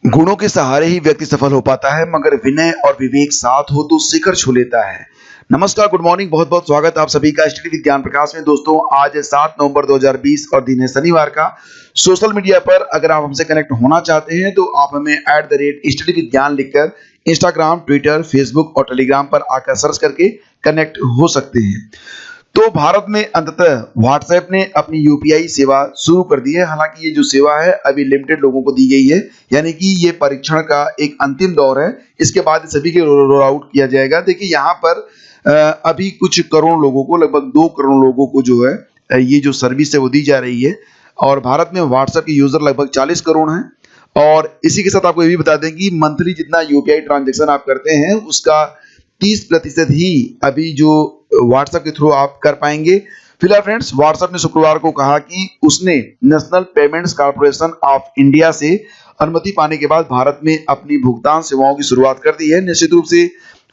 गुणों के सहारे ही व्यक्ति सफल हो पाता है, मगर विनय और विवेक साथ हो तो शिखर छू लेता है। नमस्कार, गुड मॉर्निंग, बहुत बहुत स्वागत है आप सभी का स्टडी विज्ञान प्रकाश में। दोस्तों, आज है 7 नवंबर 2020 और दिन है शनिवार का। सोशल मीडिया पर अगर आप हमसे कनेक्ट होना चाहते हैं तो आप हमें @स्टडी विज्ञान लिखकर इंस्टाग्राम, ट्विटर, फेसबुक और टेलीग्राम पर आकर सर्च करके कनेक्ट हो सकते हैं। तो भारत में अंततः व्हाट्सएप ने अपनी यूपीआई सेवा शुरू कर दी है। हालांकि ये जो सेवा है अभी लिमिटेड लोगों को दी गई है, यानी कि ये परीक्षण का एक अंतिम दौर है। इसके बाद सभी के रोल आउट किया जाएगा। देखिए, यहाँ पर अभी कुछ करोड़ लोगों को, लगभग 2 करोड़ लोगों को जो है ये जो सर्विस है वो दी जा रही है। और भारत में व्हाट्सएप के यूजर लगभग 40 करोड़ हैं। और इसी के साथ आपको ये भी बता दें कि मंथली जितना यूपीआई ट्रांजेक्शन आप करते हैं उसका 30% ही अभी जो व्हाट्सएप के थ्रू आप कर पाएंगे। फिलहाल फ्रेंड्स, व्हाट्सएप ने शुक्रवार को कहा कि उसने national payments corporation of India से अनुमति पाने के बाद भारत में अपनी भुगतान सेवाओं की शुरुआत कर दी है। निश्चित रूप से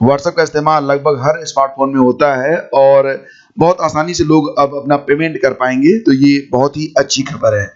व्हाट्सएप का इस्तेमाल लगभग हर स्मार्टफोन में होता है और बहुत आसानी से लोग अब अपना पेमेंट कर पाएंगे, तो ये बहुत ही अच्छी खबर है।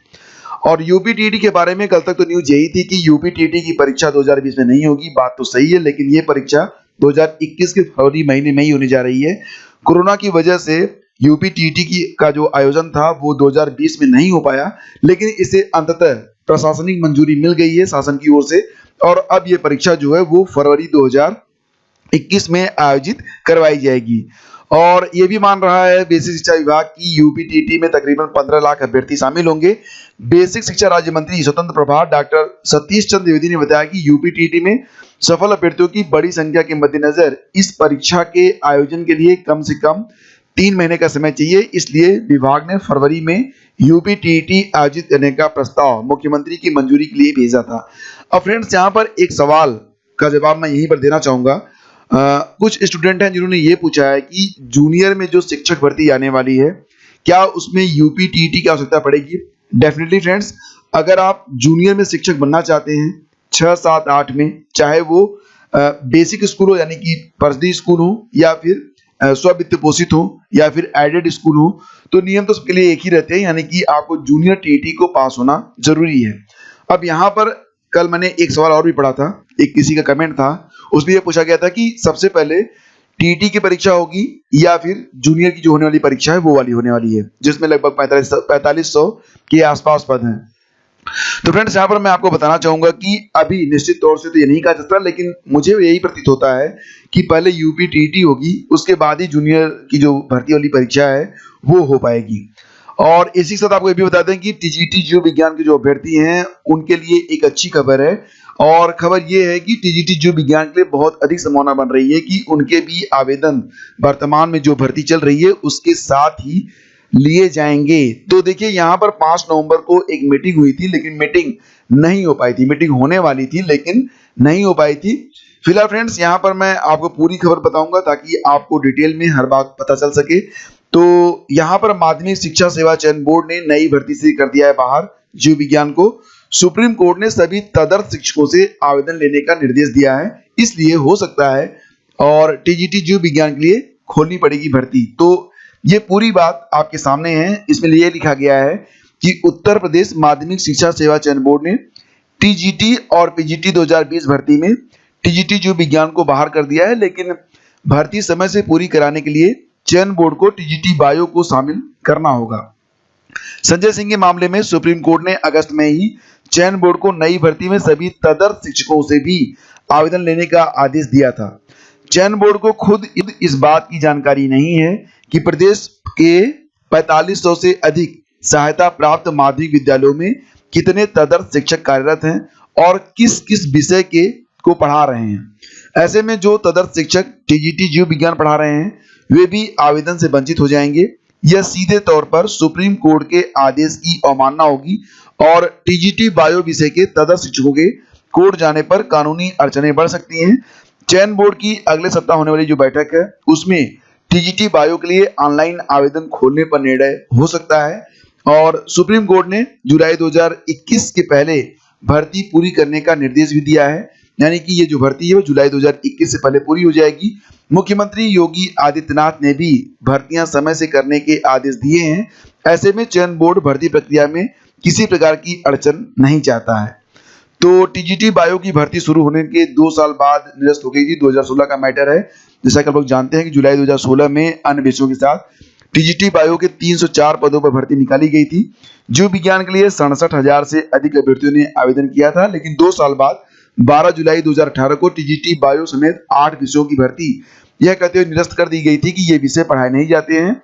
और यूपीटीटी के बारे में कल तक तो न्यूज यही थी कि यूपीटीटी की परीक्षा 2020 में नहीं होगी। बात तो सही है, लेकिन ये परीक्षा 2021 के फरवरी महीने में ही होने जा रही है। कोरोना की वजह से यूपीटीटी की का जो आयोजन था वो 2020 में नहीं हो पाया, लेकिन इसे अंततः प्रशासनिक मंजूरी मिल गई है शासन की ओर से। और अब ये परीक्षा जो है वो फरवरी 2021 में आयोजित करवाई जाएगी। और ये भी मान रहा है बेसिक शिक्षा विभाग की यूपीटीटी में तकरीबन 15 लाख अभ्यर्थी शामिल होंगे। बेसिक शिक्षा राज्य मंत्री स्वतंत्र प्रभार डॉक्टर सतीश चंद्र द्विवेदी ने बताया कि यूपीटीटी में सफल अभ्यर्थियों की बड़ी संख्या के मद्देनजर इस परीक्षा के आयोजन के लिए कम से कम 3 महीने का समय चाहिए। इसलिए विभाग ने फरवरी में यूपीटीटी आयोजित करने का प्रस्ताव मुख्यमंत्री की मंजूरी के लिए भेजा था। अब फ्रेंड्स, यहाँ पर एक सवाल का जवाब मैं यहीं पर देना चाहूंगा। कुछ स्टूडेंट हैं जिन्होंने ये पूछा है कि जूनियर में जो शिक्षक भर्ती आने वाली है, क्या उसमें यूपीटीटी की आवश्यकता पड़ेगी? डेफिनेटली फ्रेंड्स, अगर आप जूनियर में शिक्षक बनना चाहते हैं 6, 7, 8 में, चाहे वो बेसिक स्कूल हो यानी कि फर्जी स्कूल हो या फिर स्ववित्त पोषित हो या फिर एडेड स्कूल हो, तो नियम तो सबके लिए एक ही रहते हैं, यानी कि आपको जूनियर टीटी को पास होना जरूरी है। अब यहाँ पर कल मैंने एक सवाल और भी पढ़ा था, एक किसी का कमेंट था, उसमें यह पूछा गया था कि सबसे पहले टीटी की परीक्षा होगी या फिर जूनियर की जो होने वाली परीक्षा है वो वाली होने वाली है, जिसमें लगभग 4500 के आसपास पद हैं। तो फ्रेंड्स, यहाँ पर मैं आपको बताना चाहूंगा कि अभी निश्चित तौर से तो ये नहीं कहा जाता, लेकिन मुझे यही प्रतीत होता है कि पहले यूपीटीटी होगी, उसके बाद ही जूनियर की जो भर्ती वाली परीक्षा है वो हो पाएगी। और इसी के साथ आपको ये भी बता दें कि टीजीटी जीव विज्ञान के जो अभ्यर्थी हैं उनके लिए एक अच्छी खबर है। और खबर ये है कि टीजीटी जीव विज्ञान के लिए बहुत अधिक संभावना बन रही है कि उनके भी आवेदन वर्तमान में जो भर्ती चल रही है उसके साथ ही लिए जाएंगे। तो देखिए, यहाँ पर 5 नवंबर को एक मीटिंग हुई थी, लेकिन मीटिंग नहीं हो पाई थी। मीटिंग होने वाली थी लेकिन नहीं हो पाई थी। फिलहाल फ्रेंड्स, यहाँ पर मैं आपको पूरी खबर बताऊंगा ताकि आपको डिटेल में हर बात पता चल सके। तो यहाँ पर माध्यमिक शिक्षा सेवा चयन बोर्ड ने नई भर्ती से कर दिया है बाहर जीव विज्ञान को। सुप्रीम कोर्ट ने सभी तदर्थ शिक्षकों से आवेदन लेने का निर्देश दिया है, इसलिए हो सकता है और टीजीटी जीव विज्ञान के लिए खोलनी पड़ेगी भर्ती। तो ये पूरी बात आपके सामने है। इसमें ये लिखा गया है कि उत्तर प्रदेश माध्यमिक शिक्षा सेवा चयन बोर्ड ने टीजीटी और पीजीटी 2020 भर्ती में टीजीटी जीव विज्ञान को बाहर कर दिया है, लेकिन भर्ती समय से पूरी कराने के लिए चयन बोर्ड को टीजीटी बायो को शामिल करना होगा। संजय सिंह के मामले में सुप्रीम कोर्ट ने अगस्त में ही चयन बोर्ड को नई भर्ती में सभी तदर्थ शिक्षकों से भी आवेदन लेने का आदेश दिया था। चयन बोर्ड को खुद इस बात की जानकारी नहीं है कि प्रदेश के 4500 से अधिक सहायता प्राप्त माध्यमिक विद्यालयों में कितने तदर्थ शिक्षक कार्यरत हैं और किस किस विषय के को पढ़ा रहे हैं। ऐसे में जो तदर्थ शिक्षक टीजीटी जीव विज्ञान पढ़ा रहे हैं वे भी आवेदन से वंचित हो जाएंगे। यह सीधे तौर पर सुप्रीम कोर्ट के आदेश की अवमानना होगी और टीजीटी बायो विषय के तदर्थ शिक्षकों के कोर्ट जाने पर कानूनी अड़चनें बढ़ सकती हैं। चयन बोर्ड की अगले सप्ताह होने वाली जो बैठक है उसमें टीजीटी बायो के लिए ऑनलाइन आवेदन खोलने पर निर्णय हो सकता है। और सुप्रीम कोर्ट ने जुलाई 2021 के पहले भर्ती पूरी करने का निर्देश भी दिया है, यानी कि ये जो भर्ती है वो जुलाई 2021 से पहले पूरी हो जाएगी। मुख्यमंत्री योगी आदित्यनाथ ने भी भर्तियां समय से करने के आदेश दिए हैं। ऐसे में चयन बोर्ड भर्ती प्रक्रिया में किसी प्रकार की अड़चन नहीं चाहता है। तो टीजीटी बायो की भर्ती शुरू होने के 2 साल बाद निरस्त हो गई थी। 2016 का मैटर है। जैसा कि आप लोग जानते हैं कि जुलाई 2016 में अन्य विषयों के साथ टीजीटी बायो के 304 पदों पर भर्ती निकाली गई थी। जीव विज्ञान के लिए 67,000 से अधिक अभ्यर्थियों ने आवेदन किया था, लेकिन 2 साल बाद 12 जुलाई 2018 को टीजीटी बायो समेत 8 विषयों की भर्ती यह कहते हुए निरस्त कर दी गई थी कि ये विषय पढ़ाए नहीं जाते हैं।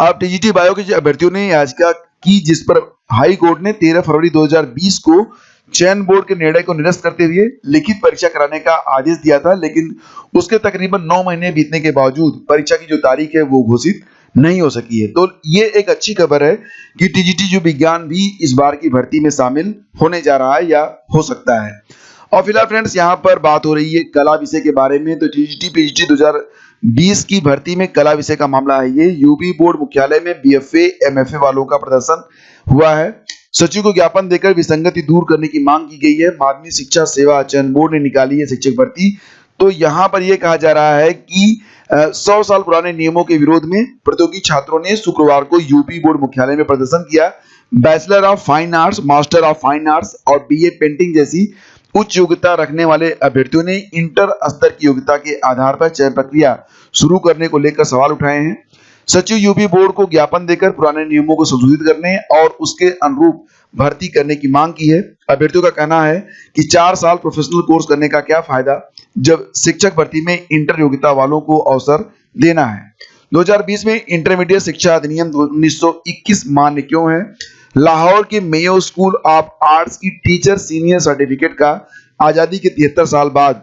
अब टीजीटी बायो के अभ्यर्थियों ने याचिका की, जिस पर हाई कोर्ट ने 13 फरवरी 2020 को चयन बोर्ड के निर्णय को निरस्त करते हुए लिखित परीक्षा कराने का आदेश दिया था, लेकिन उसके तकरीबन 9 महीने बीतने के बावजूद परीक्षा की जो तारीख है वो घोषित नहीं हो सकी है। तो ये एक अच्छी खबर है कि टीजीटी जो विज्ञान भी इस बार की भर्ती में शामिल होने जा रहा है या हो सकता है। और फिलहाल फ्रेंड्स यहाँ पर बात हो रही है कला विषय के बारे में। तो टीजीटी पीजीटी 2020 की भर्ती में कला विषय का मामला है। ये यूपी बोर्ड मुख्यालय में बीएफए एमएफए वालों का प्रदर्शन हुआ है। सचिव को ज्ञापन देकर विसंगति दूर करने की मांग की गई है। माध्यमिक शिक्षा सेवा चयन बोर्ड ने निकाली है शिक्षक भर्ती। तो यहाँ पर यह कहा जा रहा है कि 100 साल पुराने नियमों के विरोध में प्रतियोगी छात्रों ने शुक्रवार को यूपी बोर्ड मुख्यालय में प्रदर्शन किया। Bachelor of fine arts, master of fine arts और बीए पेंटिंग जैसी उच्च योग्यता रखने वाले अभ्यर्थियों ने इंटर स्तर की योग्यता के आधार पर चयन प्रक्रिया शुरू करने को लेकर सवाल उठाए हैं। सचिव यूपी बोर्ड को ज्ञापन देकर पुराने नियमों को संशोधित करने और उसके अनुरूप भर्ती करने की मांग की है। अभ्यर्थियों का कहना है कि 4 साल प्रोफेशनल कोर्स करने का क्या फायदा जब शिक्षक भर्ती में इंटर योग्यता वालों को अवसर देना है। 2020 में इंटरमीडिएट शिक्षा अधिनियम 1921 मान्य क्यों है? लाहौर के मेयो स्कूल ऑफ आर्ट्स की टीचर सीनियर सर्टिफिकेट का आजादी के 73 साल बाद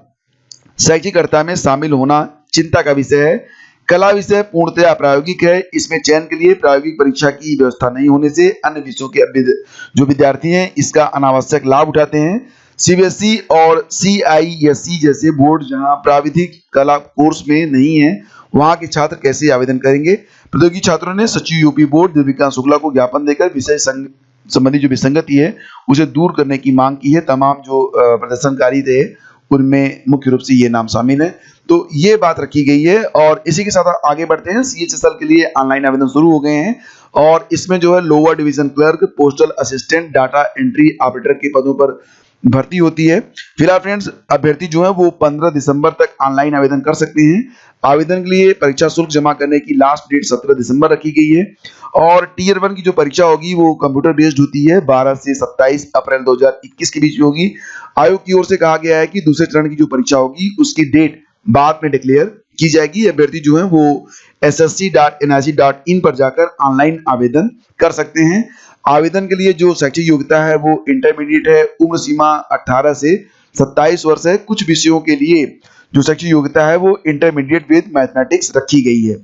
शैक्षिक कर्ता में शामिल होना चिंता का विषय है। कला विषय पूर्णतया प्रायोगिक है। इसमें चयन के लिए प्रायोगिक परीक्षा की व्यवस्था नहीं होने से अन्य विषयों के जो विद्यार्थी हैं इसका अनावश्यक लाभ उठाते हैं। सीबीएसई और सीआईएसई जैसे बोर्ड जहां प्राविधिक कला कोर्स में नहीं है, वहां के छात्र कैसे आवेदन करेंगे? प्रतियोगी छात्रों ने सचिव यूपी बोर्ड देविकांत शुक्ला को ज्ञापन देकर विषय संबंधी जो विसंगति है उसे दूर करने की मांग की है। तमाम जो प्रदर्शनकारी थे उनमें मुख्य रूप से ये नाम शामिल है। तो ये बात रखी गई है। और इसी के साथ आगे बढ़ते हैं। सीएचएसएल के लिए ऑनलाइन आवेदन शुरू हो गए हैं और इसमें जो है lower division clerk, postal assistant, data entry operator के पदों पर भर्ती होती है। फिलहाल फ्रेंड्स अभ्यर्थी जो है वो 15 दिसंबर तक ऑनलाइन आवेदन कर सकते हैं। आवेदन के लिए परीक्षा शुल्क जमा करने की लास्ट डेट 17 दिसंबर रखी गई है। और टीयर 1 की जो परीक्षा होगी वो कंप्यूटर बेस्ड होती है। 12 से 27 अप्रैल 2021 के बीच में होगी। आयोग की ओर से कहा गया है कि दूसरे चरण की जो परीक्षा होगी उसकी डेट बाद में डिक्लेयर की जाएगी। अभ्यर्थी जो है वो ssc.nic.in पर जाकर ऑनलाइन आवेदन कर सकते हैं। आवेदन के लिए जो शैक्षिक योग्यता है वो इंटरमीडिएट है। उम्र सीमा 18 से 27 वर्ष है। कुछ विषयों के लिए जो शैक्षिक योग्यता है वो इंटरमीडिएट विद मैथमेटिक्स रखी गई है।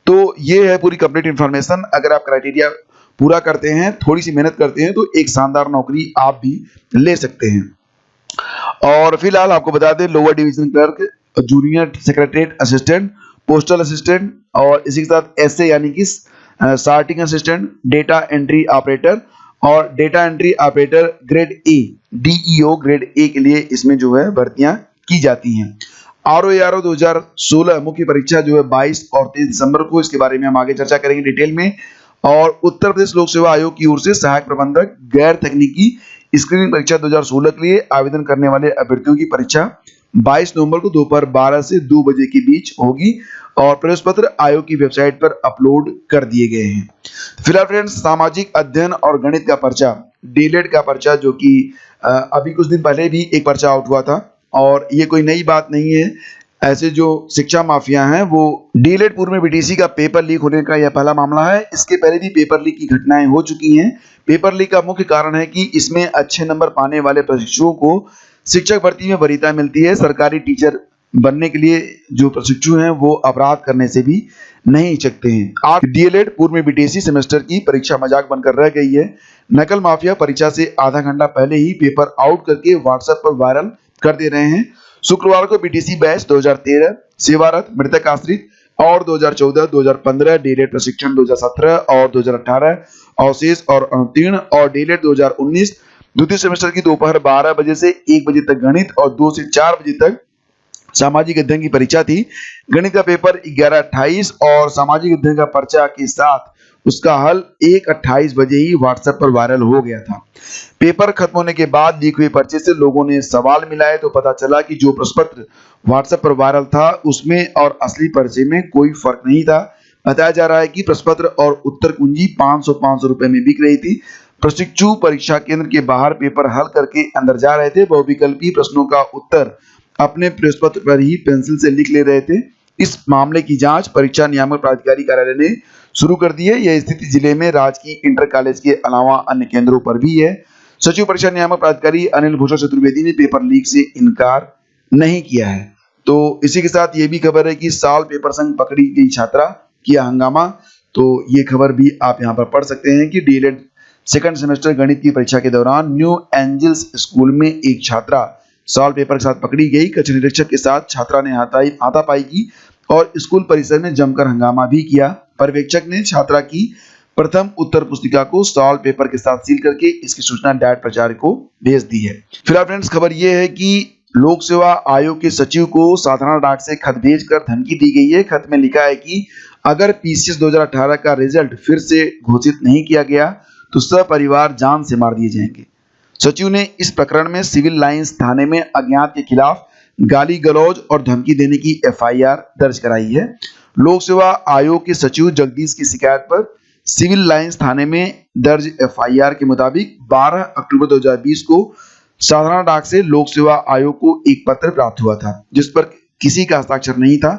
तो ये है पूरी कंप्लीट इंफॉर्मेशन। अगर आप क्राइटेरिया पूरा करते हैं, थोड़ी सी मेहनत करते हैं, तो एक शानदार नौकरी आप भी ले सकते हैं। और फिलहाल आपको बता दें lower division clerk, junior secretariat assistant, postal assistant और इसी के साथ एसए यानी कि sorting assistant, data entry operator और data entry operator grade A, DEO grade A के लिए इसमें जो है भर्तियां की जाती हैं। आरओ 2016 मुख्य परीक्षा जो है 22 और 23 दिसंबर को, इसके बारे में हम आगे चर्चा करेंगे डिटेल में। और उत्तर प्रदेश लोक सेवा आयोग की ओर से सहायक प्रबंधक गैर तकनीकी स्क्रीनिंग परीक्षा 2016 के लिए आवेदन करने वाले अभ्यर्थियों की परीक्षा 22 नवंबर को दोपहर 12 से 2 बजे के बीच होगी और प्रवेश पत्र आयोग की वेबसाइट पर अपलोड कर दिए गए हैं। फिलहाल फ्रेंड्स सामाजिक अध्ययन और गणित का पर्चा, डीएलएड का पर्चा, जो कि अभी कुछ दिन पहले भी एक पर्चा आउट हुआ था और ये कोई नई बात नहीं है। ऐसे जो शिक्षा माफिया हैं वो डीएलएड पूर्व में बीटीसी का पेपर लीक होने का यह पहला मामला है। इसके पहले भी पेपर लीक की घटनाएं हो चुकी हैं। पेपर लीक का मुख्य कारण है कि इसमें अच्छे नंबर पाने वाले प्रशिक्षुओं को शिक्षक भर्ती में वरीयता मिलती है। सरकारी टीचर बनने के लिए जो प्रशिक्षु हैं वो अपराध करने से भी नहीं हिचकते हैं। आज डीएलएड पूर्व में बीटीसी सेमेस्टर की परीक्षा मजाक बनकर रह गई है। नकल माफिया परीक्षा से आधा घंटा पहले ही पेपर आउट करके व्हाट्सएप पर वायरल कर दे रहे हैं। शुक्रवार को बीटीसी बैच 2013, सेवारत, मृतक आश्रित और 2014, 2015 डीएलएड प्रशिक्षण 2017 और 2018 अवशेष और अनुत्तीर्ण और डीएलएड 2019 द्वितीय सेमेस्टर की दोपहर 12 बजे से 1 बजे तक गणित और 2 से 4 बजे तक सामाजिक अध्ययन की परीक्षा थी। गणित का पेपर 11-28 और सामाजिक अध्ययन का पर्चा के साथ उसका हल 1:28 बजे ही व्हाट्सएप पर वायरल हो गया था। पेपर खत्म होने के बाद लीक हुए पर्चे से लोगों ने सवाल मिलाए तो पता चला कि जो प्रश्न पत्र व्हाट्सएप पर वायरल था उसमें और असली पर्चे में कोई फर्क नहीं था। बताया जा रहा है कि प्रश्न पत्र और उत्तर कुंजी 500 रुपए में बिक रही थी। प्रशिक्षु परीक्षा केंद्र के बाहर पेपर हल करके अंदर जा रहे थे। बहुविकल्पी प्रश्नों का उत्तर अपने प्रश्न पत्र पर ही पेंसिल से लिख ले रहे थे। इस मामले की जांच परीक्षा नियामक प्राधिकारी कार्यालय ने शुरू कर दी है। यह स्थिति जिले में राजकीय इंटर कॉलेज के अलावा अन्य केंद्रों पर भी है। सचिव परीक्षा नियामक प्राधिकारी अनिल भूषण चतुर्वेदी ने पेपर लीक से इनकार नहीं किया है। तो इसी के साथ ये भी खबर है कि साल पेपर संग पकड़ी गई छात्रा किया हंगामा। तो ये खबर भी आप यहाँ पर पढ़ सकते हैं कि डीएलएड सेकंड सेमेस्टर गणित की परीक्षा के दौरान न्यू एंजल्स स्कूल में एक छात्रा सॉल्व पेपर के साथ पकड़ी गई। कक्ष निरीक्षक के साथ छात्रा ने हाथापाई की और स्कूल परिसर में जमकर हंगामा भी किया। पर्यवेक्षक ने छात्रा की प्रथम उत्तर पुस्तिका को सॉल्व पेपर के साथ सील करके इसकी सूचना डायट प्राचार्य को भेज दी है। फिलहाल फ्रेंड्स खबर यह है कि लोक सेवा आयोग के सचिव को साधारण डाक से खत भेजकर धमकी दी गई है। खत में लिखा है कि अगर पीसीएस 2018 का रिजल्ट फिर से घोषित नहीं किया गया तो सपरिवार जान से मार दिए जाएंगे। सचिव ने इस प्रकरण में सिविल लाइंस थाने में अज्ञात के खिलाफ गाली गलौज और धमकी देने की एफआईआर दर्ज कराई है। लोक सेवा आयोग के सचिव जगदीश की शिकायत पर सिविल लाइंस थाने में दर्ज एफआईआर के मुताबिक 12 अक्टूबर 2020 को साधारण डाक से लोक सेवा आयोग को एक पत्र प्राप्त हुआ था जिस पर किसी का हस्ताक्षर नहीं था।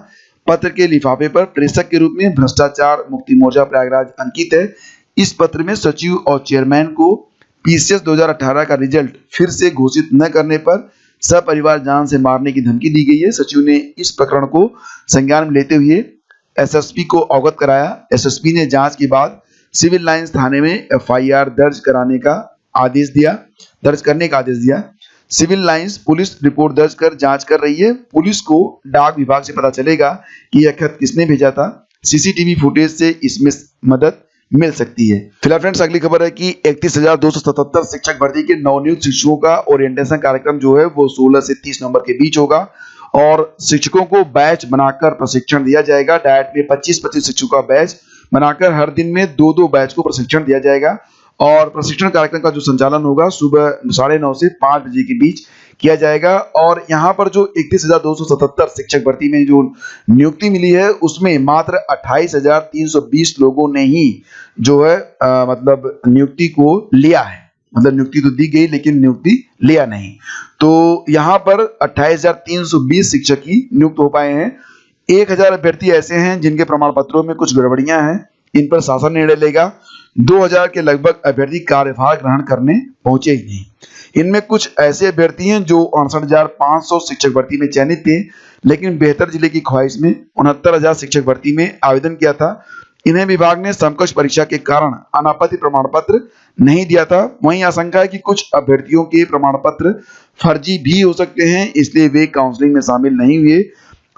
पत्र के लिफाफे पर प्रेषक के रूप में भ्रष्टाचार मुक्ति मोर्चा प्रयागराज अंकित है। इस पत्र में सचिव और चेयरमैन को पीसीएस 2018 का रिजल्ट फिर से घोषित न करने पर सपरिवार जान से मारने की धमकी दी गई है। सचिव ने इस प्रकरण को संज्ञान में लेते हुए एसएसपी को अवगत कराया। एसएसपी ने जांच के बाद सिविल लाइंस थाने में एफआईआर दर्ज करने का आदेश दिया। सिविल लाइंस पुलिस रिपोर्ट दर्ज कर जांच कर रही है। पुलिस को डाक विभाग से पता चलेगा कि यह खत किसने भेजा था। सीसीटीवी फुटेज से इसमें मदद मिल सकती है। फिलहाल फ्रेंड्स अगली खबर है कि 31,277 शिक्षक भर्ती के नवनियुक्त शिक्षकों का ओरिएंटेशन कार्यक्रम जो है वो 16 से 30 नवंबर के बीच होगा और शिक्षकों को बैच बनाकर प्रशिक्षण दिया जाएगा। डायट में 25-25 शिक्षकों का बैच बनाकर हर दिन में 2-2 बैच को प्रशिक्षण दिया जाएगा और प्रशिक्षण कार्यक्रम का जो संचालन होगा सुबह 9:30 से 5 बजे के बीच किया जाएगा। और यहाँ पर जो 31,277 शिक्षक भर्ती में जो नियुक्ति मिली है उसमें मात्र 28,320 लोगों ने ही जो है मतलब नियुक्ति को लिया है। मतलब नियुक्ति तो दी गई लेकिन नियुक्ति लिया नहीं। तो यहाँ पर 28,320 शिक्षक ही नियुक्त हो पाए हैं। 1,000 अभ्यर्थी ऐसे हैं जिनके प्रमाण पत्रों में कुछ गड़बड़ियां हैं, इन पर शासन निर्णय लेगा। 2,000 के लगभग अभ्यर्थी कार्यभार ग्रहण करने पहुंचे ही नहीं। इनमें कुछ ऐसे अभ्यर्थी हैं जो 59,500 शिक्षक भर्ती में चयनित थे लेकिन बेहतर जिले की ख्वाहिश में 69,000 शिक्षक भर्ती में आवेदन किया था। इन्हें विभाग ने समकक्ष परीक्षा के कारण अनापत्ति प्रमाण पत्र नहीं दिया था। वहीं आशंका है कि कुछ अभ्यर्थियों के प्रमाण पत्र फर्जी भी हो सकते हैं, इसलिए वे काउंसलिंग में शामिल नहीं हुए।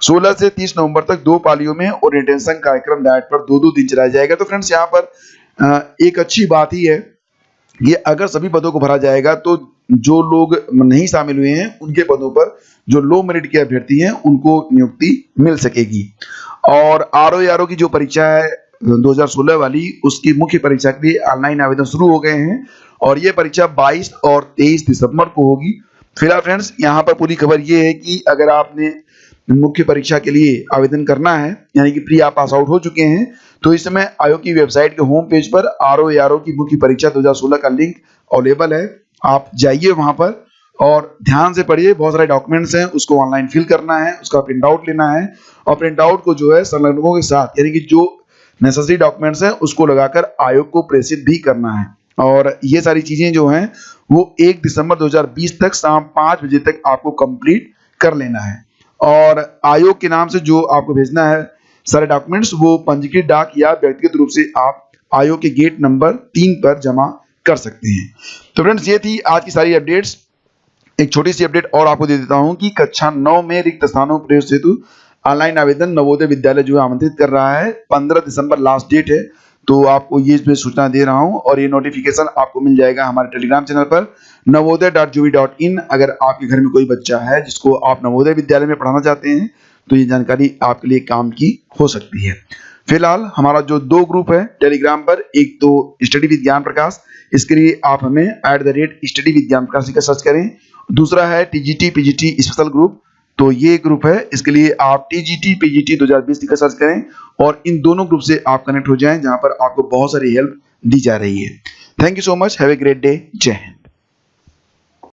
16 से 30 नवंबर तक 2 पालियों में ओरिएंटेशन कार्यक्रम डायट पर 2-2 दिन चलाया जाएगा। तो फ्रेंड्स यहाँ पर एक अच्छी बात ही है कि अगर सभी पदों को भरा जाएगा तो जो लोग नहीं शामिल हुए हैं उनके पदों पर जो लो मेरिट के अभ्यर्थी हैं उनको नियुक्ति मिल सकेगी। और आरओ की जो परीक्षा है 2016 वाली उसकी मुख्य परीक्षा के लिए ऑनलाइन आवेदन शुरू हो गए हैं और ये परीक्षा 22 और 23 दिसंबर को होगी। फिलहाल फ्रेंड्स यहाँ पर पूरी खबर ये है कि अगर आपने मुख्य परीक्षा के लिए आवेदन करना है यानी कि प्री आप पास आउट हो चुके हैं तो इस समय आयोग की वेबसाइट के होम पेज पर आरओ की मुख्य परीक्षा 2016 का लिंक अवेलेबल है। आप जाइए वहां पर और ध्यान से पढ़िए। बहुत सारे डॉक्यूमेंट्स हैं उसको ऑनलाइन फिल करना है, उसका प्रिंट आउट लेना है और प्रिंट आउट को जो है संलग्नकों के साथ यानी कि जो नेसेसरी डॉक्यूमेंट्स हैं उसको लगाकर आयोग को प्रेषित भी करना है। और ये सारी चीजें जो हैं वो 1 दिसंबर 2020 तक शाम 5 बजे तक आपको कंप्लीट कर लेना है। और आयोग के नाम से जो आपको भेजना है सारे डॉक्यूमेंट्स वो पंजीकृत डाक या व्यक्तिगत रूप से आप आयोग के गेट नंबर 3 पर जमा कर सकते हैं। तो फ्रेंड्स ये थी आज की सारी अपडेट्स। एक छोटी सी अपडेट और आपको दे देता हूं कि कक्षा 9 में रिक्त स्थानों प्रवेश हेतु ऑनलाइन आवेदन नवोदय विद्यालय जो है आमंत्रित कर रहा है। 15 दिसंबर लास्ट डेट है तो आपको ये मैं सूचना दे रहा हूं और ये नोटिफिकेशन आपको मिल जाएगा हमारे टेलीग्राम चैनल पर navodaya.gov.in। अगर आपके घर में कोई बच्चा है जिसको आप नवोदय विद्यालय में पढ़ाना चाहते हैं तो ये जानकारी आपके लिए काम की हो सकती है। फिलहाल हमारा जो 2 ग्रुप है टेलीग्राम पर, एक तो स्टडी विद ज्ञान प्रकाश, इसके लिए आप हमें @स्टडी विद ज्ञान प्रकाश लिखकर सर्च करें। दूसरा है टीजीटी पीजीटी स्पेशल ग्रुप, तो ये ग्रुप है, इसके लिए आप टीजीटी पीजीटी 2020 लिखकर सर्च करें और इन दोनों ग्रुप से आप कनेक्ट हो जाएं, जहां पर आपको बहुत सारी हेल्प दी जा रही है। Thank you so much, have a great day, जय हिंद।